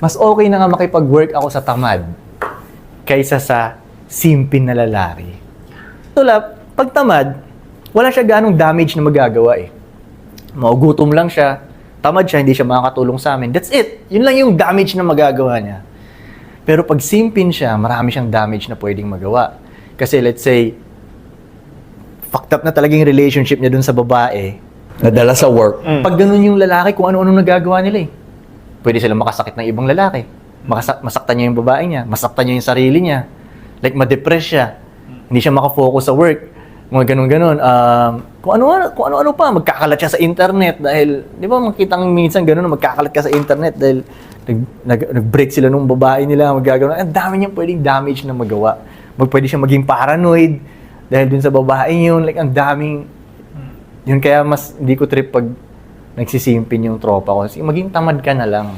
Mas okay na nga makipag-work ako sa tamad kaysa sa simpin na lalaki. Tulad, pag tamad, wala siya ganong damage na magagawa eh. Maugutom lang siya, tamad siya, hindi siya makakatulong sa amin. That's it. Yun lang yung damage na magagawa niya. Pero pag simpin siya, marami siyang damage na pwedeng magawa. Kasi let's say, fucked up na talaga yung relationship niya dun sa babae. Nadala sa work. Pag ganun yung lalaki, kung ano-ano nagagawa nila eh. Pwede silang makasakit ng ibang lalaki. Masaktan niya yung babae niya, masaktan niya yung sarili niya. Like, ma-depress siya. Hindi siya makafocus sa work. Mga ganun-ganun. Kung ano-ano pa, magkakalat siya sa internet dahil, di ba makitang minsan ganun, magkakalat ka sa internet dahil nag-break sila nung babae nila, magagano. Ang dami niyang pwedeng damage na magawa. Pwede siya maging paranoid dahil dun sa babae yun. Like, ang daming, yun kaya mas hindi ko trip pag nagsisimpin yung tropa ko. Maging tamad ka na lang.